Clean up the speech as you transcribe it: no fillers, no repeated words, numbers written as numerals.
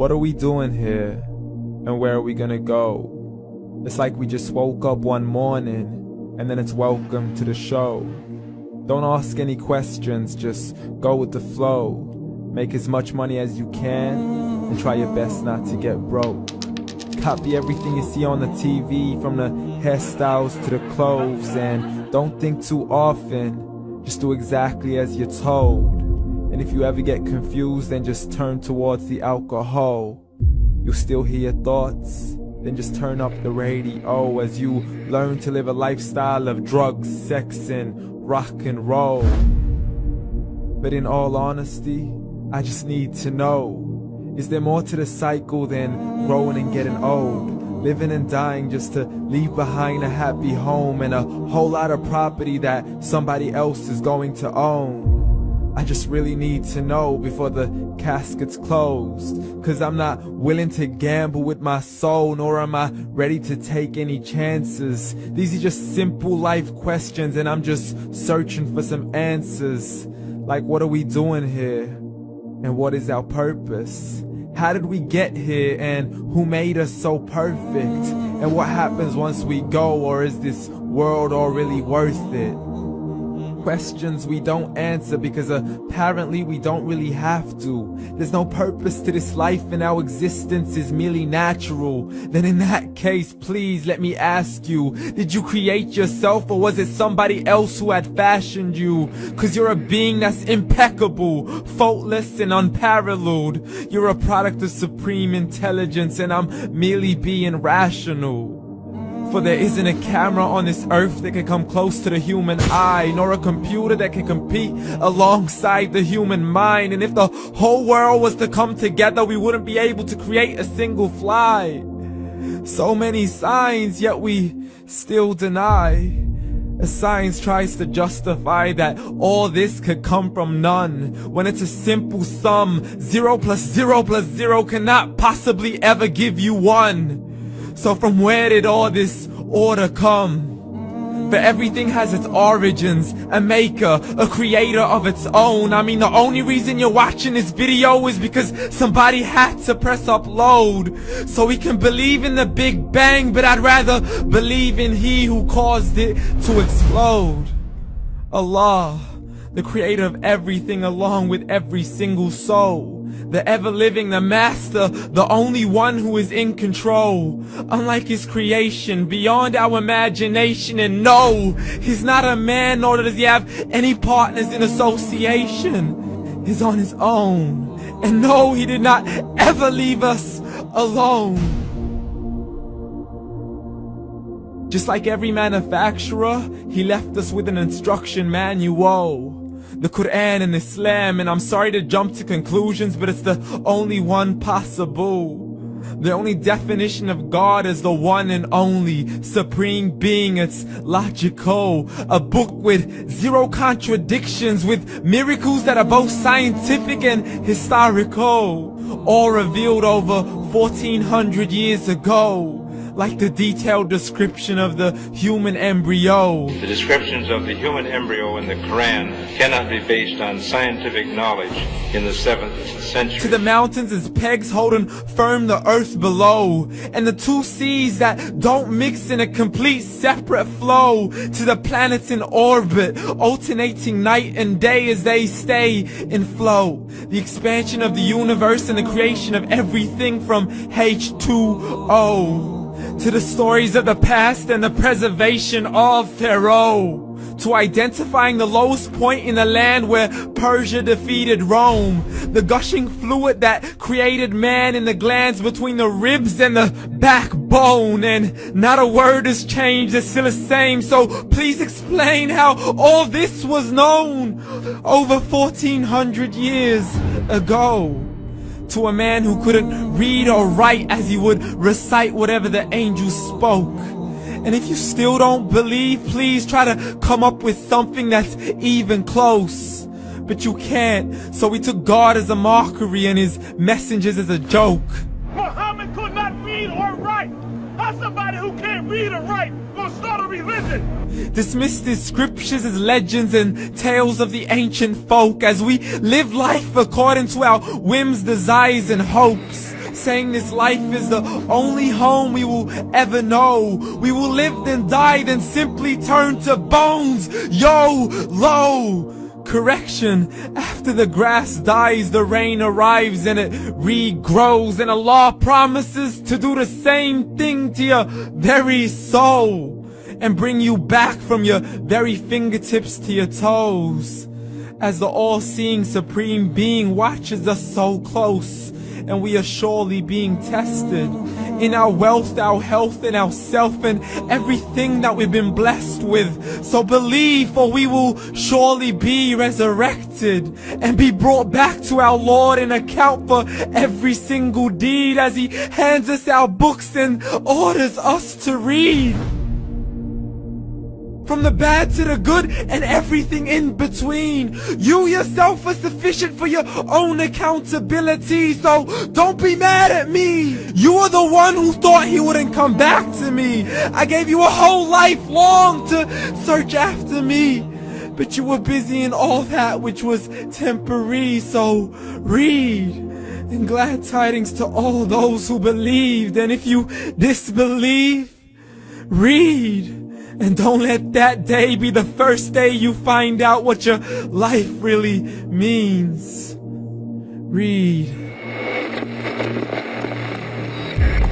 What are we doing here? And where are we gonna go? It's like we just woke up one morning, and then it's welcome to the show. Don't ask any questions, just go with the flow. Make as much money as you can, and try your best not to get broke. Copy everything you see on the TV, from the hairstyles to the clothes, and don't think too often, just do exactly as you're told. And if you ever get confused, then just turn towards the alcohol. You'll still hear your thoughts, then just turn up the radio as you learn to live a lifestyle of drugs, sex, and rock and roll. But in all honesty, I just need to know, is there more to the cycle than growing and getting old? Living and dying just to leave behind a happy home and a whole lot of property that somebody else is going to own. I just really need to know before the casket's closed, 'cause I'm not willing to gamble with my soul, nor am I ready to take any chances. These are just simple life questions, and I'm just searching for some answers. Like, what are we doing here? And what is our purpose? How did we get here, and who made us so perfect? And what happens once we go, or is this world all really worth it? Questions we don't answer because apparently we don't really have to. There's no purpose to this life and our existence is merely natural. Then in that case, please let me ask you, did you create yourself, or was it somebody else who had fashioned you? 'Cause you're a being that's impeccable, faultless and unparalleled. You're a product of supreme intelligence, and I'm merely being rational. For there isn't a camera on this earth that can come close to the human eye, nor a computer that can compete alongside the human mind. And if the whole world was to come together, we wouldn't be able to create a single fly. So many signs, yet we still deny. As science tries to justify that all this could come from none, when it's a simple sum. 0 plus 0 plus 0 cannot possibly ever give you 1. So from where did all this order come? For everything has its origins, a maker, a creator of its own. I mean, the only reason you're watching this video is because somebody had to press upload. So we can believe in the Big Bang, but I'd rather believe in He who caused it to explode. Allah, the creator of everything along with every single soul. The ever-living, the master, the only one who is in control. Unlike his creation, beyond our imagination. And no, he's not a man, nor does he have any partners in association. He's on his own. And no, he did not ever leave us alone. Just like every manufacturer, he left us with an instruction manual. The Quran and Islam, and I'm sorry to jump to conclusions, but it's the only one possible. The only definition of God is the one and only supreme being. It's logical, a book with 0 contradictions, with miracles that are both scientific and historical, all revealed over 1400 years ago. Like the detailed description of the human embryo. The descriptions of the human embryo in the Quran cannot be based on scientific knowledge in the 7th century. To the mountains as pegs holding firm the earth below, and the 2 seas that don't mix in a complete separate flow. To the planets in orbit, alternating night and day as they stay in flow. The expansion of the universe and the creation of everything from H2O. To the stories of the past and the preservation of Pharaoh. To identifying the lowest point in the land where Persia defeated Rome. The gushing fluid that created man in the glands between the ribs and the backbone. And not a word has changed, it's still the same. So please explain how all this was known over 1400 years ago. To a man who couldn't read or write as he would recite whatever the angels spoke. And if you still don't believe, please try to come up with something that's even close. But you can't, so we took God as a mockery and his messengers as a joke. Muhammad could not read or write. How somebody who can't read or write gonna start a religion? Dismissed his scriptures as legends and tales of the ancient folk as we live life according to our whims, desires, and hopes. saying this life is the only home we will ever know. We will live then die, then simply turn to bones. YOLO! Correction, after the grass dies, the rain arrives and it regrows, and Allah promises to do the same thing to your very soul and bring you back from your very fingertips to your toes, as the all-seeing supreme being watches us so close, and we are surely being tested in our wealth, our health, and our self, and everything that we've been blessed with. So believe, for we will surely be resurrected and be brought back to our Lord and account for every single deed, as He hands us our books and orders us to read. From the bad to the good and everything in between. You yourself are sufficient for your own accountability, so don't be mad at me. You are the one who thought He wouldn't come back to me. I gave you a whole life long to search after me, but you were busy in all that which was temporary. So read, and glad tidings to all those who believed. And if you disbelieve, read. And don't let that day be the first day you find out what your life really means. Read.